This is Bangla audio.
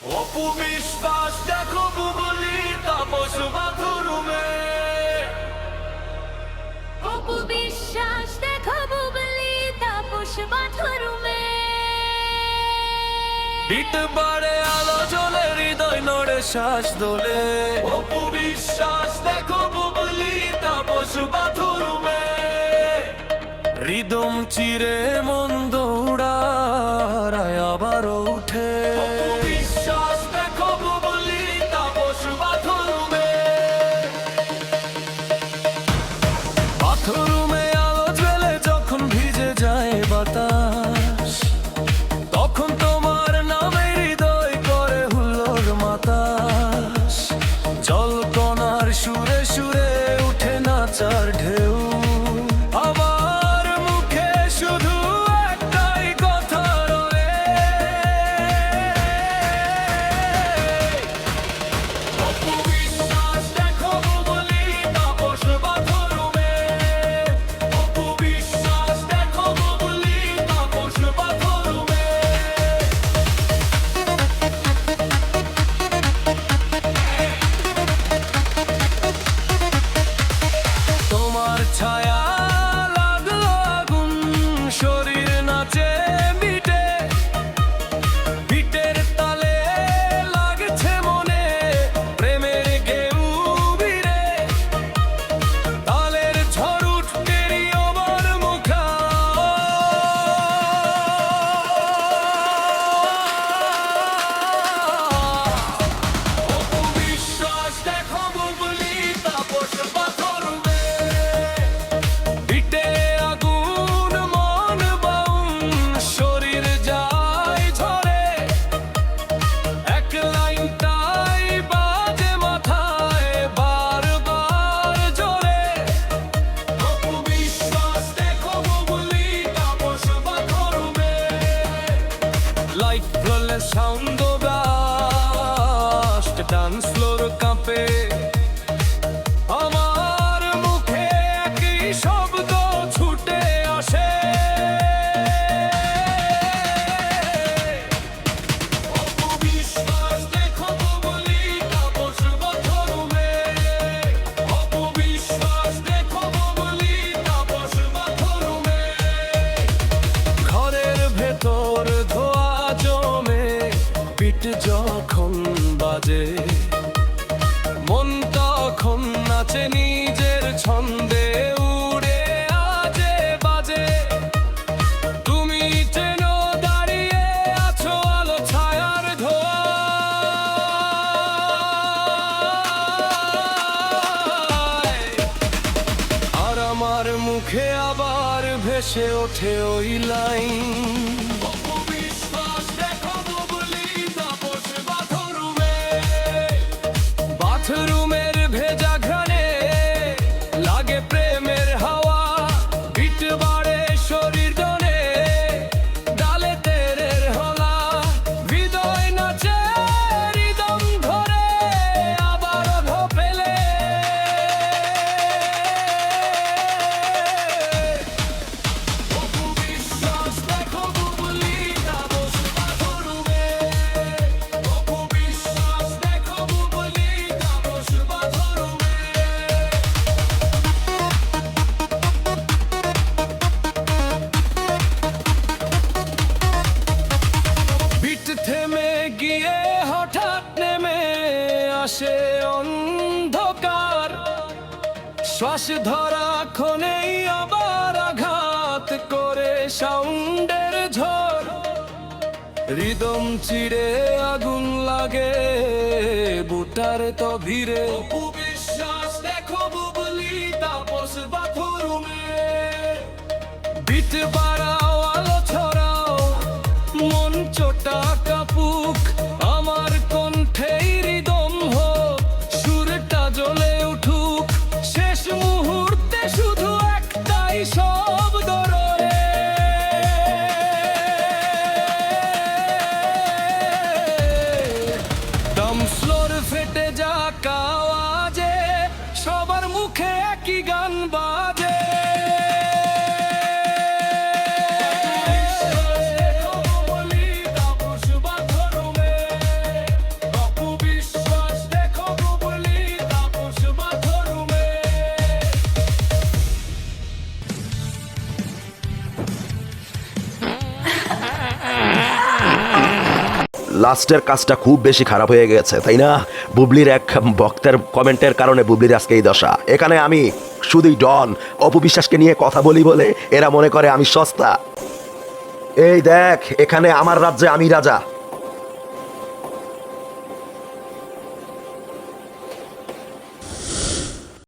অপু বিশ্বাস দেখো বুবলি তাপস বাথরুমে। অপু বিশ্বাস দেখো বুবলি তাপস বাথরুমে। বিট বাড়ে আলো জ্বলে হৃদয় নড়ে শ্বাস দোলে। অপু বিশ্বাস দেখো বুবলি তাপস বাথরুমে। হৃদম চিরে মন দৌড়ায় আবার উঠে। অপু বিশ্বাস দেখো বুবলি তাপস বাথরুমে। বাথরুমে আলো জ্বেলে যখন ভিজে যায় বাতাস, তখন তোমার নামে হৃদয় করে হুল্লোড় মাতাস। জলকণার সুরে সুরে উঠে নাচার ঢেউ। আমার মুখে শুধু একটাই কথা রয়ে, অপু বিশ্বাস দেখো বুবলি তাপস বাথরুমে। অপু বিশ্বাস দেখো বুবলি তাপস বাথরুমে। তোমার ছায়া লাগলো আগুন, শরীর নাচে বিটে। বিটের তালে লাগছে মনে প্রেমের গেউ বিরে। তালের ঝড় উঠতেরি আমার মুখা, অপু বিশ্বাস দেখো বুবলি তাপস বাথরুমে। বিটে আগুন মন বাউন, শরীর যায় ঝরে। এক লাইনটাই বাজে মাথায় বারবার জোরে। অপু বিশ্বাস দেখো বুবলি তাপস বাথরুমে। লাইট জ্বলে সাউন্ড ব্লাস্ট, ডান্স ফ্লোর কাঁপে। আমার মুখে একই শব্দ ছুটে আসে, অপু বিশ্বাস দেখো বুবলি তাপস বাথরুমে। অপু বিশ্বাস দেখো বুবলি তাপস বাথরুমে। ঘরের ভেতর ধোয়া জমে পিঠ যখন বাজে, মন তখন নাচে নিজের ছন্দে উড়ে আজে বাজে। তুমি যেন দাঁড়িয়ে আছো আলো ছায়ার ধোঁয়ায়, আর আমার মুখে আবার ভেসে ওঠে ওই লাইন, অপু বিশ্বাস দেখো বুবলি তাপস বাথরুমে। বাথরুমের ভেজা ঘ্রাণে লাগে প্রেমের হাওয়া। বিট বাড়ে শরীর দোলে, ডালে তেরের হলা। হৃদয় নাচে রিদম ধরে আবার ধোপেলে। অপু বিশ্বাস দেখো বুবলি তাপস বাথরুমে। অপু বিশ্বাস দেখো বুবলি তাপস বাথরুমে। বিট থেমে গিয়ে হঠাৎ নেমে আসে অন্ধকার। শ্বাস ধরা ক্ষণেই আবার আঘাত করে সাউন্ডের ঝড়। হৃদম চিড়ে আগুন লাগে বুটার তভিরে। অপু বিশ্বাস দেখো বুবলি তাপস বাথরুমে। বিট বাড়াও আলো ছড়াও, মন চোটা কাপুক। আমার কণ্ঠেই হৃদম হোক, সুরটা জ্বলে উঠুক। শেষ মুহূর্তে শুধু একটাই শব্দ রয়ে, ডান্স ফ্লোর ফেটে যাক আওয়াজে। সবার মুখে একই গান বাজে। লাস্টের কাজটা খুব বেশি খারাপ হয়ে গেছে, তাই না? বুবলির এক ভক্তের কমেন্টের কারণে বুবলির আজকে এই দশা। এখানে আমি শুধুই ডন, অপু বিশ্বাসকে নিয়ে কথা বলি বলে এরা মনে করে আমি সস্তা। এই দেখ, এখানে আমার রাজ্যে আমি রাজা।